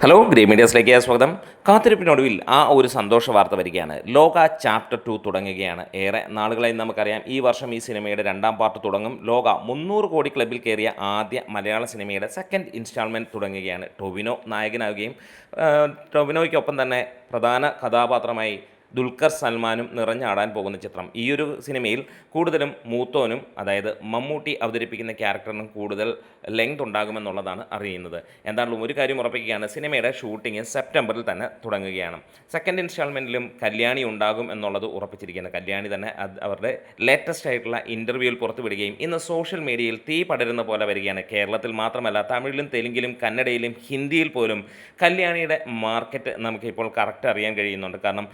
Hello green മീഡിയസിലേക്ക് സ്വാഗതം. കാത്തിരിപ്പിനൊടുവിൽ ഒരു സന്തോഷ വാർത്ത വരികയാണ്. ലോക ചാപ്റ്റർ 2 തുടങ്ങുകയാണ്. ഏറെ നാളുകളായി നമുക്കറിയാം ഈ വർഷം ഈ സിനിമയുടെ രണ്ടാം പാർട്ട് തുടങ്ങും. ലോക 300 കോടി ക്ലബിൽ കയറിയ ആദ്യ മലയാള സിനിമയുടെ സെക്കൻഡ് ഇൻസ്റ്റാൾമെൻറ്റ് തുടങ്ങുകയാണ്. ടൊവിനോ നായകനാവുകയും ടൊവിനോയ്ക്കൊപ്പം തന്നെ പ്രധാന കഥാപാത്രമായി ദുൽഖർ സൽമാനും നിറഞ്ഞാടാൻ പോകുന്ന ചിത്രം. ഈയൊരു സിനിമയിൽ കൂടുതലും മൂത്തോനും, അതായത് മമ്മൂട്ടി അവതരിപ്പിക്കുന്ന ക്യാരക്ടറിനും കൂടുതൽ ലെങ്ത് ഉണ്ടാകുമെന്നുള്ളതാണ് അറിയുന്നത്. എന്താണെങ്കിലും ഒരു കാര്യം ഉറപ്പിക്കുകയാണ്, സിനിമയുടെ ഷൂട്ടിംഗ് സെപ്റ്റംബറിൽ തന്നെ തുടങ്ങുകയാണ്. സെക്കൻഡ് ഇൻസ്റ്റാൾമെൻറ്റിലും കല്യാണി ഉണ്ടാകും എന്നുള്ളത് ഉറപ്പിച്ചിരിക്കുകയാണ്. കല്യാണി തന്നെ അവരുടെ ലേറ്റസ്റ്റ് ആയിട്ടുള്ള ഇൻ്റർവ്യൂവിൽ പുറത്തുവിടുകയും ഇന്ന് സോഷ്യൽ മീഡിയയിൽ തീ പടരുന്ന പോലെ വരികയാണ്. കേരളത്തിൽ മാത്രമല്ല, തമിഴിലും തെലുങ്കിലും കന്നഡയിലും ഹിന്ദിയിൽ പോലും കല്യാണിയുടെ മാർക്കറ്റ് നമുക്കിപ്പോൾ കറക്റ്റ് അറിയാൻ കഴിയുന്നുണ്ട്. കാരണം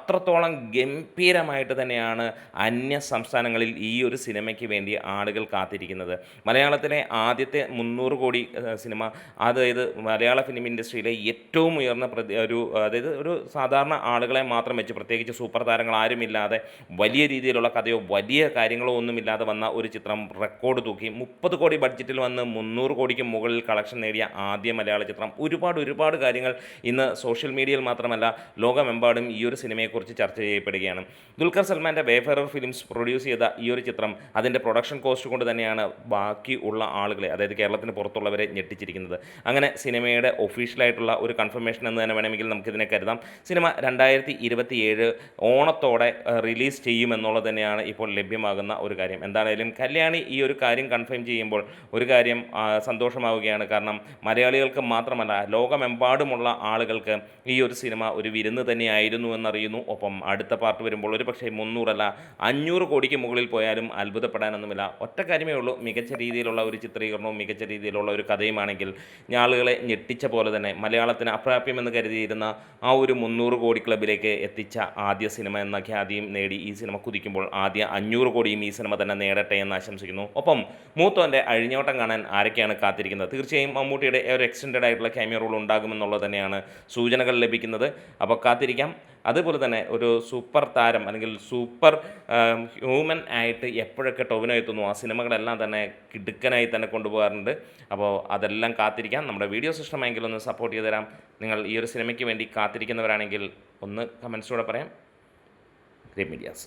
അത്രത്തോളം ഗംഭീരമായിട്ട് തന്നെയാണ് അന്യ സംസ്ഥാനങ്ങളിൽ ഈ ഒരു സിനിമയ്ക്ക് വേണ്ടി ആളുകൾ കാത്തിരിക്കുന്നത്. മലയാളത്തിലെ ആദ്യത്തെ 300 കോടി സിനിമ, അതായത് മലയാള ഫിലിം ഇൻഡസ്ട്രിയിലെ ഏറ്റവും ഉയർന്ന അതായത് ഒരു സാധാരണ ആളുകളെ മാത്രം വെച്ച്, പ്രത്യേകിച്ച് സൂപ്പർ താരങ്ങൾ ആരുമില്ലാതെ, വലിയ രീതിയിലുള്ള കഥയോ വലിയ കാര്യങ്ങളോ ഒന്നുമില്ലാതെ വന്ന ഒരു ചിത്രം റെക്കോർഡ് തൂക്കി 30 കോടി ബഡ്ജറ്റിൽ വന്ന് 300 കോടിക്ക് മുകളിൽ കളക്ഷൻ നേടിയ ആദ്യ മലയാള ചിത്രം. ഒരുപാട് കാര്യങ്ങൾ ഇന്ന് സോഷ്യൽ മീഡിയയിൽ മാത്രമല്ല ലോകമെമ്പാടും ഈ ഒരു സിനിമയെക്കുറിച്ച് ചർച്ച ചെയ്യപ്പെടുകയാണ്. ദുൽഖർ സൽമാൻ്റെ വേഫെറർ ഫിലിംസ് പ്രൊഡ്യൂസ് ചെയ്ത ഈ ഒരു ചിത്രം അതിൻ്റെ പ്രൊഡക്ഷൻ കോസ്റ്റ് കൊണ്ട് തന്നെയാണ് ബാക്കി ഉള്ള ആളുകളെ, അതായത് കേരളത്തിന് പുറത്തുള്ളവരെ ഞെട്ടിച്ചിരിക്കുന്നത്. അങ്ങനെ സിനിമയുടെ ഒഫീഷ്യലായിട്ടുള്ള ഒരു കൺഫർമേഷൻ എന്ന് തന്നെ വേണമെങ്കിൽ നമുക്കിതിനെ കരുതാം. സിനിമ 2027 ഓണത്തോടെ റിലീസ് ചെയ്യുമെന്നുള്ളത് തന്നെയാണ് ഇപ്പോൾ ലഭ്യമാകുന്ന ഒരു കാര്യം. എന്താണെങ്കിലും കല്യാണി ഈ ഒരു കാര്യം കൺഫേം ചെയ്യുമ്പോൾ ഒരു കാര്യം സന്തോഷമാവുകയാണ്. കാരണം മലയാളികൾക്ക് മാത്രമല്ല, ലോകമെമ്പാടുമുള്ള ആളുകൾക്ക് ഈ ഒരു സിനിമ ഒരു വിരുന്ന് തന്നെയായിരുന്നു എന്നറിയുന്നു. ഒപ്പം അടുത്ത പാർട്ട് വരുമ്പോൾ ഒരു പക്ഷേ 300 അല്ല 500 കോടിക്ക് മുകളിൽ പോയാലും അത്ഭുതപ്പെടാനൊന്നുമില്ല. ഒറ്റ കാര്യമേ ഉള്ളൂ, മികച്ച രീതിയിലുള്ള ഒരു ചിത്രീകരണവും മികച്ച രീതിയിലുള്ള ഒരു കഥയുമാണെങ്കിൽ ആളുകളെ ഞെട്ടിച്ച പോലെ തന്നെ മലയാളത്തിന് അപ്രാപ്യമെന്ന് കരുതിയിരുന്ന ഒരു 300 കോടി ക്ലബിലേക്ക് എത്തിച്ച ആദ്യ സിനിമ എന്ന ഖ്യാതിയും നേടി ഈ സിനിമ കുതിക്കുമ്പോൾ ആദ്യ 500 കോടിയും ഈ സിനിമ തന്നെ നേടട്ടെ എന്ന് ആശംസിക്കുന്നു. ഒപ്പം മൂത്തോൻ്റെ അഴിഞ്ഞോട്ടം കാണാൻ ആരൊക്കെയാണ് കാത്തിരിക്കുന്നത്? തീർച്ചയായും മമ്മൂട്ടിയുടെ ഒരു എക്സ്റ്റൻഡഡ് ആയിട്ടുള്ള ക്യാമിയോ റോൾ ഉണ്ടാകുമെന്നുള്ളത് തന്നെയാണ് സൂചനകൾ ലഭിക്കുന്നത്. അപ്പോൾ കാത്തിരിക്കാം. അതുപോലെ തന്നെ ഒരു സൂപ്പർ താരം അല്ലെങ്കിൽ സൂപ്പർ ഹ്യൂമൻ ആയിട്ട് എപ്പോഴൊക്കെ ടൊവിനോ എത്തുന്നു ആ സിനിമകളെല്ലാം തന്നെ കിടുക്കനായി തന്നെ കൊണ്ടുപോകാറുണ്ട്. അപ്പോൾ അതെല്ലാം കാത്തിരിക്കാം. നമ്മുടെ വീഡിയോസ് ഇഷ്ടമായെങ്കിൽ ഒന്ന് സപ്പോർട്ട് ചെയ്ത് തരാം. നിങ്ങൾ ഈ ഒരു സിനിമയ്ക്ക് വേണ്ടി കാത്തിരിക്കുന്നവരാണെങ്കിൽ ഒന്ന് കമൻസിലൂടെ പറയാം. Green medias.